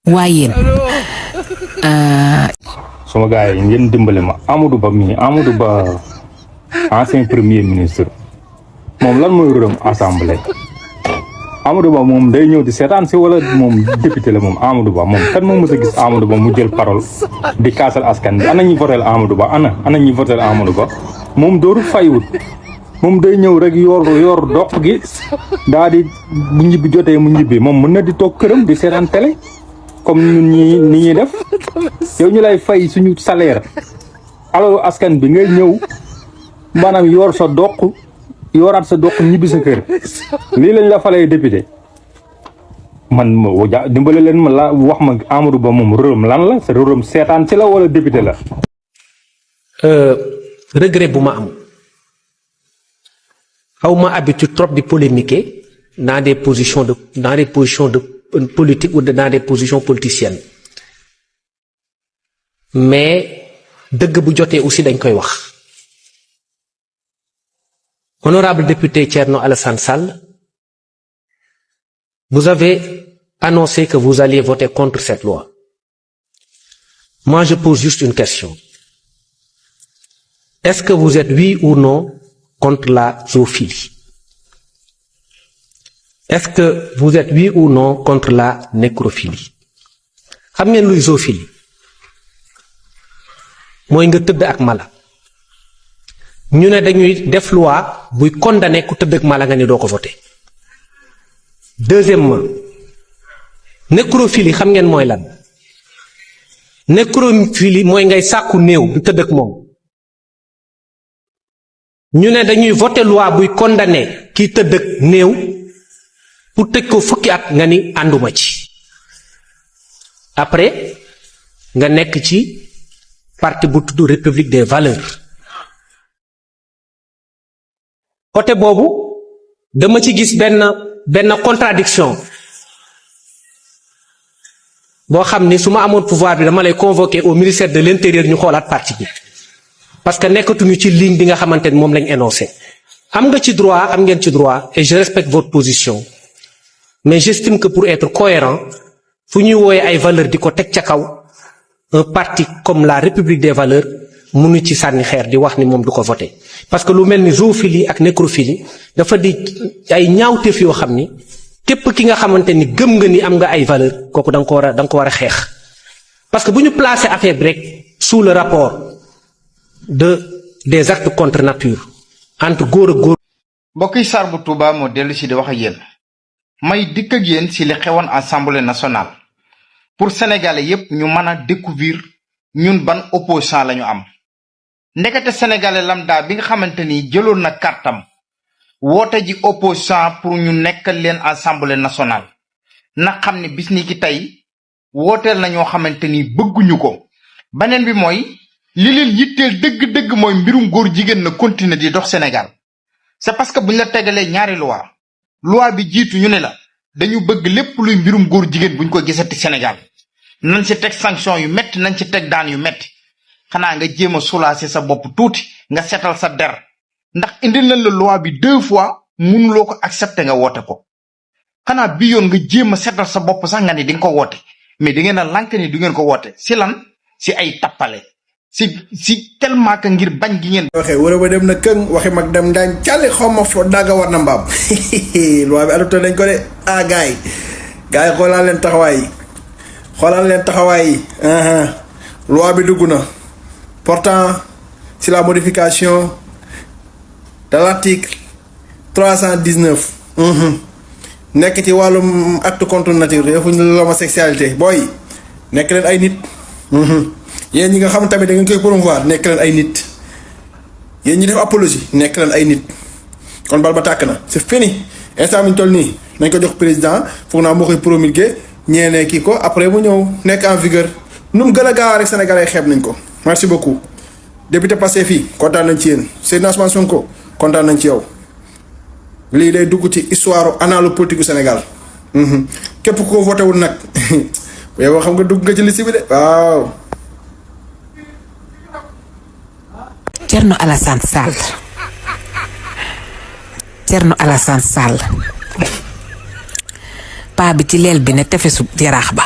waaye sama gars yi ngeen dimbale ma Amadou Ba ancien premier ministre moom lan mooy rôlam assemblée Amadou Ba moom day ñëw di seetaan si wala moom député la moom Amadou Ba moom kan moo mës a gis Amadou Ba mu jël parole di kaasal askan bi ana ñi votel Amadou Ba ana ñi votel Amadou Ba moom dooru faywut moom day ñëw rek yor dox gi daa di bu ñibbi jotee mu ñibbi moom mën na di toog këram di seetaan télé comme ñun ni ñuy def yow ñu lay fay suñu salaire alalu askan bi ngay ñëw maanaam yor sa doq yoraat sa doq ñibbi sa kër lii lañ la falee député man ma dimbale leen ma la wax ma Amadou Ba moom rôlam lan la sa rôlam seetaan ci la wala député la. regret bu ma am xaw ma habitude trop di polémiquer dans des positions de politique ou dans des positions politiciennes mais dëgg bu jotee aussi dañ koy wax. Honorable député Thierno Alassane Sall, vous avez annoncé que vous alliez voter contre cette loi. Moi, je pose juste une question. Est-ce que vous êtes oui ou non contre la zoophilie? Est-ce que vous êtes oui ou non contre la nécrophilie? Xam ngeen luy zoophilie? Mooy nga tëdd ak mala. ñu ne dañuy def loi buy condamné ku tëdd ak mala nga ni doo ko voté. Deuxièmement, nécrophilie xam ngeen mooy lan? Nécrophilie mooy ngay sàkku néew di tëdd ak moom. ñu ne dañuy voté loi buy condamné kiy tëdd ak néew pour tëj ko fukki at nga ni ànduma ci. Après nga nekk ci parti bu tudd République des valeurs. côté boobu dama ci gis benn contradiction boo xam ni su ma amoon pouvoir bi dama lay convoquer au ministère de l'intérieur ñu xoolaat parti bi parce que nekkatuñu ci ligne bi nga xamante ni moom lañ énoncé. am ngeen ci droit et je respecte votre position mais j'estime que pour être cohérent fu ñuy wooyee ay valeurs di ko teg ca kaw un parti comme la République des valeurs mënu ci sànni xeer di wax ni moom du ko voté parce que lu mel ni zoophilie ak nécrophilie dafa di ay ñaawteef yoo xam ni képp ki nga xamante ni gëm nga ni am nga ay valeur kooku da nga ko war a xeex parce que bu ñu placé affaire bi rek sous le rapport des actes contre nature entre góor ak góor. mbokk yi Sarr bu Touba moo dellu si di wax ak yéen may dikk ak yéen si li xewoon assemblée nationale pour sénégalais yépp ñu mën a découvrir ñun ban opposant lañu am. ndekete sénégalais lambda bi nga xamante ni jëloon na kartam woote ji opposant pour ñu nekkal leen assemblée nationale na xam ne bis ni ki tey wooteel na ñoo xamante ni bëgguñu ko. beneen bi mooy li leen yitteel dëgg-dëgg mooy mbirum góor jigéen na continuer di dox Sénégal c'est parce que buñ la tegalee ñaari loi bi jiitu ñu ne la dañu bëgg lépp luy mbirum góor jigéen buñ ko gisati Sénégal nañ ci teg sanction yu metti nañ ci teg daan yu metti xanaa nga jéem a soulager sa bopp tuuti nga setal sa der ndax indil nañ la loi bi 2 fois mënuloo ko accepter nga woote ko xanaa bi yoon nga jéem a setal sa bopp sax nga ni di nga ko woote mais di ngeen a lànk ni du ngeen ko woote si lan si ay tappale si tellement que ngir bañ gi ngeen. waxee wala ba dem na këng waxi mag dem ndaañ càlli xaw ma fo dagga war na mbaam loi bi adopté nañ ko de gars yi xoolal leen taxawaay yi loi bi dugg na. portant sur la modification de l'article 319 nekk ci wàllum acte contre nature defuñ l'homosexualité booy nekk leen ay nit yéen ñi nga xam tamit da ngeen koy promouvoir nekk leen ay nit yéen ñi def apologie nekk leen ay nit kon bal ba tàkk na c'est fini instant bi ñu toll nii nañ ko jox président foog naa moo koy promulguer ñeene kii ko après mu ñëw nekk en vigueur nu mu gën a gaaw rek sénégalais xeeb nañ ko. merci beaucoup député Pastef fii kontaan nañ ci yéen Seydina Ousmane Sonko kontaan nañ ci yow lii day dugg ci histoire analu politique gu Sénégal képp ku ko voté wul nag yow xam nga dugg nga ci liste bi de waaw. Thierno Alassane Sall paa bi ci leel bi ne tefesu yaraax ba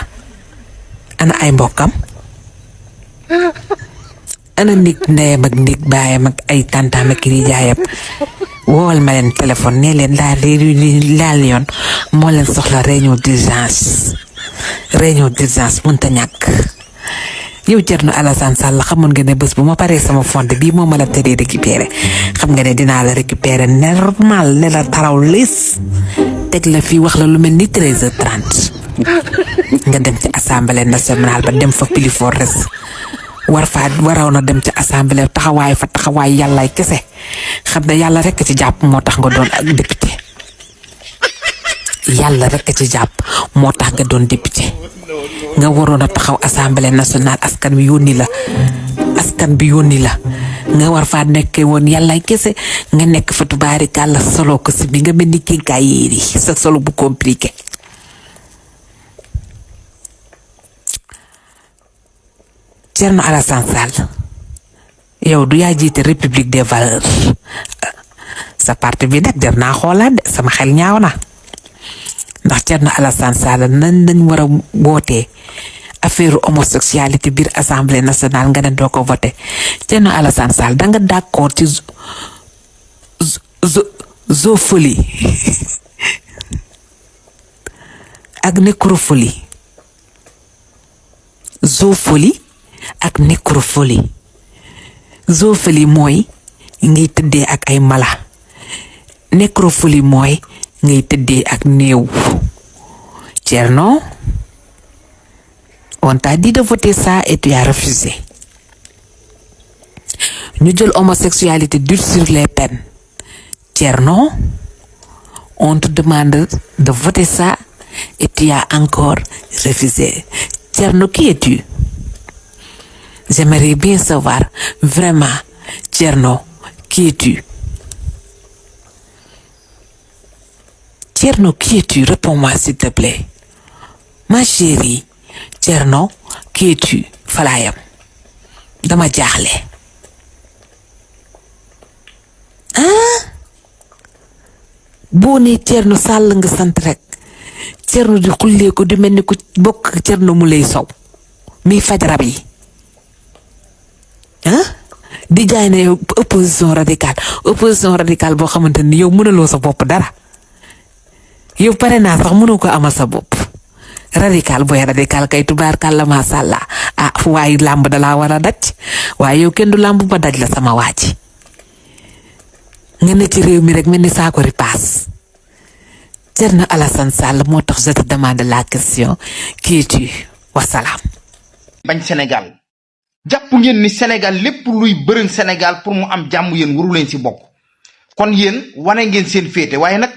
ana ay mbokkam ana nit ndeyam ak nit baayam ak ay tantaam ak i jaayam woowal ma leen téléphone nee leen laal yoon moo leen soxla réunion d'urgence mënta ñàkk. yow Thierno Alassane Sall xamoon nga ne bés bu ma paree sama fonde bii moo ma la tëree récupérer xam nga ne dinaa la récupérer normal ne la taraw lis teg la fii wax la lu mel ni 13h30 nga dem ci assemblée nationale ba dem fa pilifoor res waraw na dem ci assemblée taxawaay yàllaay kese xam ne yàlla rekk ci jàpp moo tax nga doon ak député yàlla rekk ci jàpp moo tax nga doon député nga waroon a taxaw assemblée nationale askan bi yónni la nga war faa nekkee woon yàllaay kese nga nekk fa tubaarikàlla solo ko si bi nga mel ni kénkaay yéeri sa solo bu compliqué. Thierno Alassane Sall yow du yaa jiite république des valeurs sa parti bi nag jar naa xoolaat de sama xel ñaaw na ndax Thierno Alassane Sall nan lañ war a wootee affaire homosexualité biir assemblée nationale nga ne doo ko voté Thierno Alassane Sall da nga d'accord ci zoophilie ak nécrophilie ak nécrophilie zoophilie mooy ngay tëddee ak ay mala nécrophilie mooy ngay tëddee ak néew. Thierno, on t'a dit de voter ça et tu as refusé. ñu jël homosexualité durcir les peines. Thierno, on te demande de voter ça et tu as encore refusé. Thierno, qui es-tu? J'aimerais bien savoir vraiment, Thierno, qui es-tu? Thierno, qui es-tu? Réponds-moi s'il te plaît. Ma chérie, Thierno, qui es-tu? Falayam. Dama jaaxle. Boo nee Thierno Sall nga sant rek Thierno di xullee ko di mel ni ku bokk Thierno mu lay sow mi faj rab yi di jaay ne yow opposition radicale boo xamante ni yow mënaloo sa bopp dara yow pare naa sax mënoo ko amal sa bopp radical booy radical kay tubaarkàlla macha allah waaye làmb dalaa war a daj waaye yow kenn du làmb ba daj la sama waaji nga ne ci réew mi rek mel ni saako ripaas Thierno Alassane Sall moo tax je te demande la question qui es-tu wasalaam. bañ Sénégal jàpp ngeen ni Sénégal lépp luy bërën Sénégal pour mu am jàmm yéen waru leen si bokk kon yéen wane ngeen seen féete waaye nag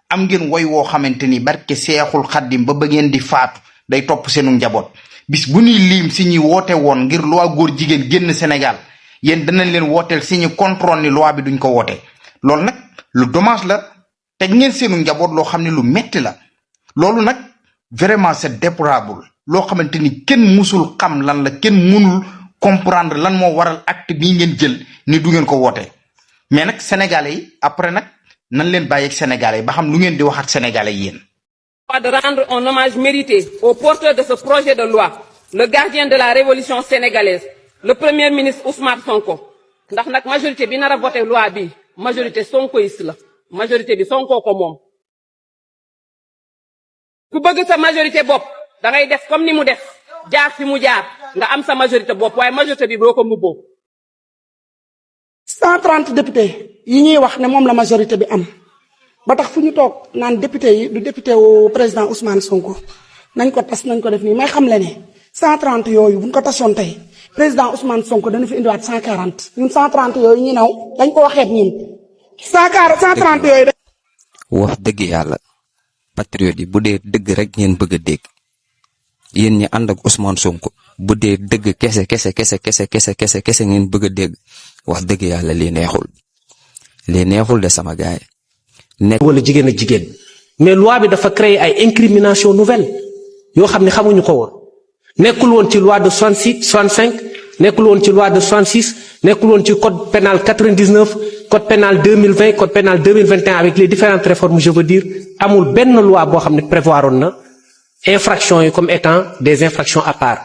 am ngeen woy woo xamante ni barke Seexul Xaddim ba ngeen di faatu day topp seenu njaboot bis bu ñuy liim si ñi woote woon ngir loi góor jigéen génn Sénégal yéen danañ leen wooteel si ñu contrôle ni loi bi duñ ko woote loolu nag lu dommage la teg ngeen seenu njaboot loo xam ne lu metti la loolu nag vraiment c'est déplorable loo xamante ni kenn musul xam lan la kenn mënul comprendre lan moo waral acte bii ngeen jël ni du ngeen ko woote mais nag sénégalais yi après nag nan leen bàyyeeg sénégalais yi ba xam lu ngeen di waxat sénégalais yi yéen. De rendre un hommage mérité au porteur de ce projet de loi le gardien de la révolution sénégalaise le premier ministre Ousmane Sonko ndax nag majorité bi nar a voté loi bi majorité sonkoïste la majorité bi Sonko ko moom ku bëgg sa majorité bopp da ngay def comme ni mu def jaar fi mu jaar nga am sa majorité bopp waaye majorité bi boo ko mbubboo 130 députés yi ñuy wax ne moom la majorité bi am ba tax fu ñu toog naan député yi du député wu président Ousmane Sonko nañ ko tas nañ ko def nii may xam le ne 130 yooyu buñ ko tasoon tey président Ousmane Sonko dana fi indiwaat 140 ñun 130 yooyu ñu naw dañ ko waxeet ñun 130 yooyu. wax dëgg yàlla patriote yi bu dee dëgg rek ngeen bëgg a dégg yéen ñi ànd ak Ousmane Sonko bu dee dëgg kese ngeen bëgg a dégg wax dëgg yàlla lii neexul de sama gaay nekk wala jigéen ak jigéen mais loi bi dafa créer ay incrimination nouvelle yoo xam ne xamuñu ko woon nekkul woon ci loi de 66 65 nekkul woon ci loi de 66 nekkul woon ci code pénal 99 code pénal 2020 code pénal 2021 avec les différentes réformes je veux dire amul benn loi boo xam ne prévoiroon na infractions yi comme étant des infractions à part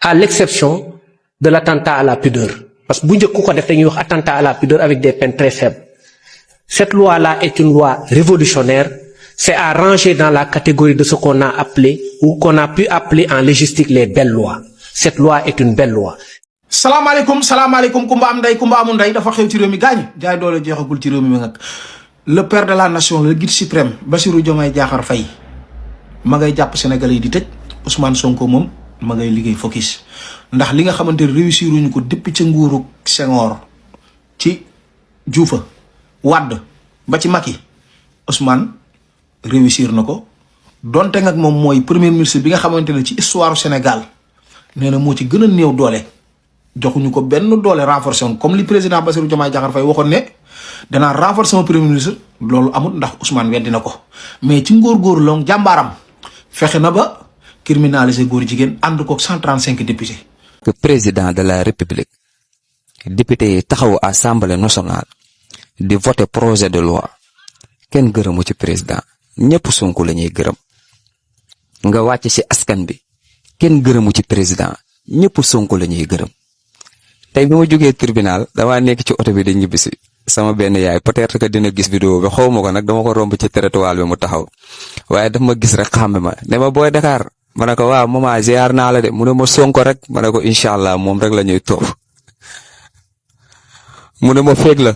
à l'exception de l'attentat à la pudeur. Parce que bu njëkk ku ko def dañuy wax attentat à la pudeur avec des peines très faibles. Cette loi-là est une loi révolutionnaire. C'est à ranger dans la catégorie de ce qu'on a appelé ou qu'on a pu appeler en légistique les belles lois. Cette loi est une belle loi. salaamaaleykum kumba am nday kumba amul nday dafa xew ci réew mi gaañ jaay doole jeexagul ci réew mi nag le père de la nation le guide suprême Bassirou Diomaye Diakhar Faye ma ngay jàpp Sénégalais yi di tëj Ousmane Sonko moom ma ngay liggéey focus ndax li nga xamante ne réussir wuñu ko depuis ca nguuru Senghor ci Diouf Wade ba ci Macky Ousmane réussir na ko donte nag moom mooy premier ministre bi nga xamante ne ci histoire Sénégal nee na moo ci gën a néew doole joxuñu ko benn doole renforcer woon comme li président Bassirou Diomaye Diakhar Faye waxoon ne danaa renforcer sama premier ministre loolu amul ndax Ousmane weddi na ko mais ci ngóor-góor la jàmbaaram fexe na ba criminaliser góor jigéen ànd ko 135 députés. que président de la république député yi taxaw assemblée nationale di voter projet de loi kenn gërëmu ci président ñëpp Sonko la ñuy gërëm nga wàcc ci askan bi kenn gërëmu ci président ñëpp Sonko la ñuy gërëm. tey bi ma jógee tribunal damaa nekk ci oto bi di ñibbisi sama benn yaay peut-être que dina gis vidéo bi xaw ma ko nag dama ko romb ci trottoir bi mu taxaw waaye daf ma gis rek xàmme ma ne ma booy Dakar ma ne ko waaw maman ziar naa la de mu ne ma Sonko rek ma ne ko incha allah moom rek la ñuy topp mu ne ma feeg la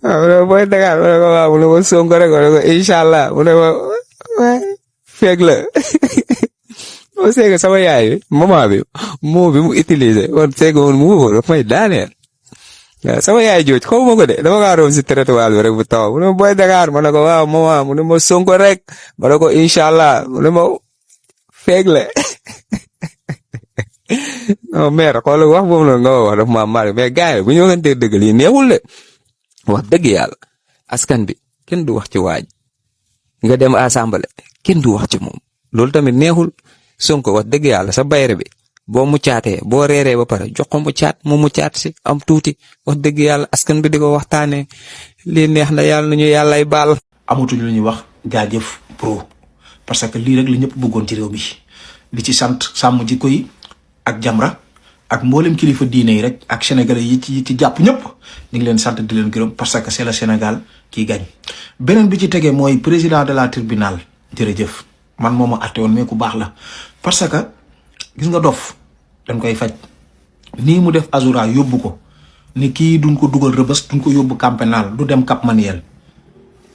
waaw mu ne ma booy Dakar ma ne ko waaw mu ne ma Sonko rek ma ne ko incha allah mu ne ma feeg la. c'est que sama yaay bi maman bi moo bi mu utilisé kon c'est que woon mu wóor daf may daaneel waaw sama yaay jooj xaw ma ko de dama kaa doon si trottoir bi rek bu taw mu ne ma booy Dakar ma ne ko waaw maman mu ne ma Sonko rek ma ne ko incha allah mu ne ma feeg la non mère xoolal wax boobu noonu nga wax daf maa mari mais gars yi bu ñu waxantee dëgg lii neexul de wax dëgg yàlla askan bi kenn du wax ci waaj nga dem assemblée kenn du wax ci moom loolu tamit neexul. Sonko wax dëgg yàlla sa bayre bi boo mu caatee boo reeree ba pare jox ko mu caat mu caat si am tuuti wax dëgg yàlla askan bi di ko waxtaanee lii neex na yàlla nañu yàllay baal. amatuñ lu ñuy wax jaajëf pro parce que lii rek la ñëpp bëggoon ci réew mi di ci sant sàmm jikko yi ak Jamra ak mboolem kilifa diine yi rek ak sénégalais yi ci jàpp ñëpp ñu ngi leen sant di leen gërëm parce que c'est le Sénégal qui gagne. beneen bi ci tegee mooy président de la tribunal jërëjëf. man moo ma àtte woon mais ku baax la parce que gis nga dof dañ koy faj nii mu def Azura yóbbu ko ni kii duñ ko dugal Rëbës duñ ko yóbbu Camp Pénal du dem Cap Manuel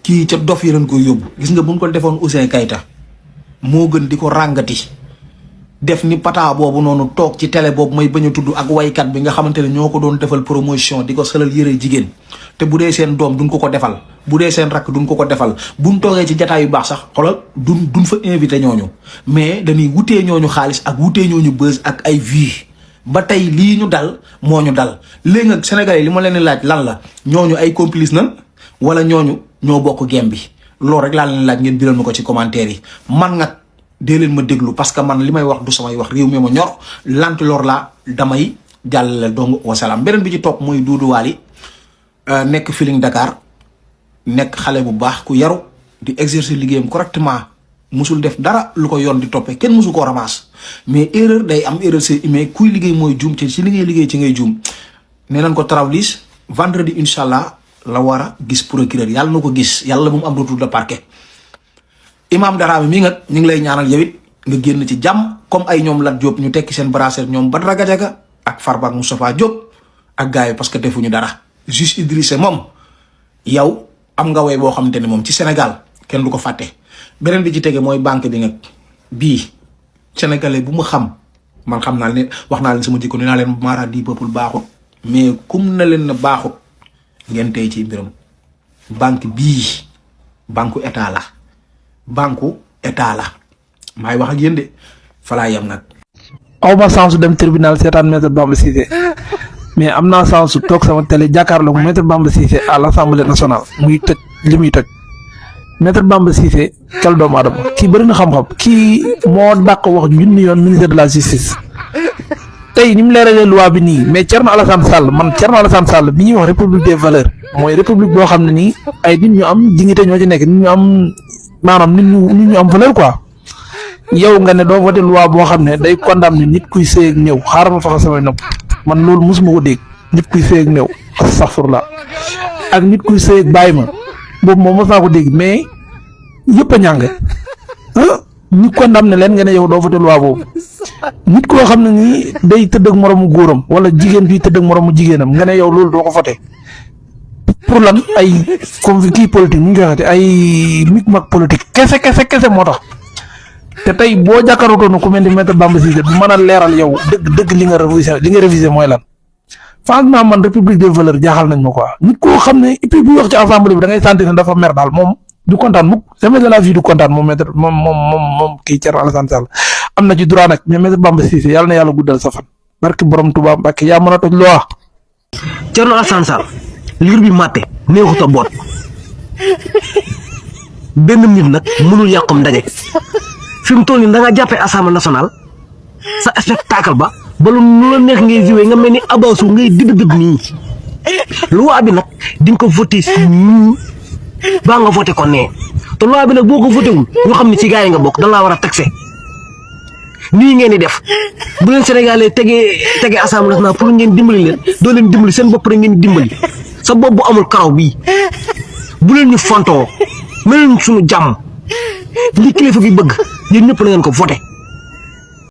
kii ca dof yi lañ koy yóbbu gis nga buñ ko defoon Ouzin Keita moo gën di ko ràngati def ni pata boobu noonu toog ci télé boobu may bañ a tudd ak waykat bi nga xamante ne ñoo ko doon defal promotion di ko solal yëre jigéen te bu dee seen doom duñ ko defal bu dee seen rakk duñ ko defal buñ toogee ci jataay yu baax sax xoolal duñ fa invité ñooñu mais dañuy wutee ñooñu xaalis ak wutee ñooñu buzz ak ay vues ba tey lii ñu dal moo ñu dal léegi nag Sénégalais li ma leen di laaj lan la ñooñu ay complice nan wala ñooñu ñoo bokk gem bi loolu rek laa leen laaj ngeen biral ma ko ci commentaire yi man nag dee leen ma déglu parce que man li may wax du samay wax réew mi ma ñor lantiloor laa damay jàllale dong wasalaam. beneen bi ci topp mooy Doudou Wally nekk Feeling Dakar nekk xale bu baax ku yaru di exercer liggéeyam correctement musul def dara lu ko yoon di toppee kenn musu koo ramasse mais erreur day am erreur c'est humain kuy liggéey mooy juum ci li ngay liggéey ci ngay juum. nee nañ ko Travlis vendredi incha allah la war a gis procureur yàlla na ko gis yàlla bu mu am retour de parquet. Imam Darame mi nga ñu ngi lay ñaanal yow it nga génn ci jàmm comme ay ñoom Lat Diop ñu tekki seen bracelet ñoom Badara Gadiaga ak Farba ak Moustapha Diop ak gars yi parce que defuñu dara. Juste Idrissa moom yow am nga way boo xamante ne moom ci Sénégal kenn du ko fàtte beneen bi ci tege mooy banque bi nga bii sénégalais bu ma xam man xam naa ne wax naa leen sama jikko ni naa leen mara di peuple baaxut mais kum na leen na baaxut ngeen tey ci mbiram banque bii banque état la. banque état la maay wax ak yéen de falaa yam nag. aw ma chance su dem tribunal seetaan maître Bamba Cissé mais am naa chance su toog sama télé jàkkaarloog maître Bamba Cissé à l'Assemblée nationale muy tëj li muy tëj maître Bamba Cissé kel doomu aadama kii bëri na xam-xam kii moo dàq wax junni yoon ministre de la justice tey ni mu leeralee loi bi nii mais Thierno Alassane Sall bi ñuy wax république des valeurs mooy république boo xam ne nii ay nit ñu am dignité ñoo ci nekk nit ñu am maanaam nit ñu am valeur quoi yow nga ne doo voté loi boo xam ne day condamné nit kuy sëy ak néew xaaral ma faxa samay nopp man loolu mosuma ko dégg nit kuy sëy ak néew astaghfirullah ak nit kuy sëy ak bàyyi ma boobu moom mos naa ko dégg mais yëpp a ñàng ñu condamné leen nga ne yow doo voté loi boobu nit koo xam ne nii day tëdd ak moromu góoram wala jigéen bi tëdd ak moromu jigéenam nga ne yow loolu doo ko voté pour lan ay comme kii politique mu ngi waxati ay micmac politique kese moo tax te tey boo jàkkaarloo ku mel ni maître Bamba Cissé bu mën a leeral yow dëgg li nga révisé mooy lan franchement man république des valeurs jaaxal nañ ma quoi nit koo xam ne et puis bu wax ci assemblée bi da ngay sentir ne dafa mer daal moom du kontaan mukk jamais de la vie du kontaan moom maître moom kii Thierno Alassane Sall am na ci droit nag mais maître Bamba Cissé yàlla na yàlla guddal sa fan barki borom Touba Mbacke yaa mën a toj loi. Thierno Alassane Sall liir bi màtte neexut a boot benn nit nag mënul yàqum ndaje fi mu toll nii da nga jàppee assemblée nationale sa spectacle ba lu la neex ngay joué nga mel ni abaasu ngay dëgg nii loi bi nag di nga ko voté si baa nga voté ko nee te loi bi nag boo ko voté wul ñu xam ne ci gars yi nga bokk da laa war a taxé nii ngeen di def bu leen Sénégalais tegee assemblée nationale pour ngeen dimbali leen doo leen dimbali seen bopp rek ngeen dimbali sa bopp bu amul karaw bii bu leen ñu fontoo mel suñu jàmm li kilifa gi bëgg yéen ñëpp na ngeen ko voté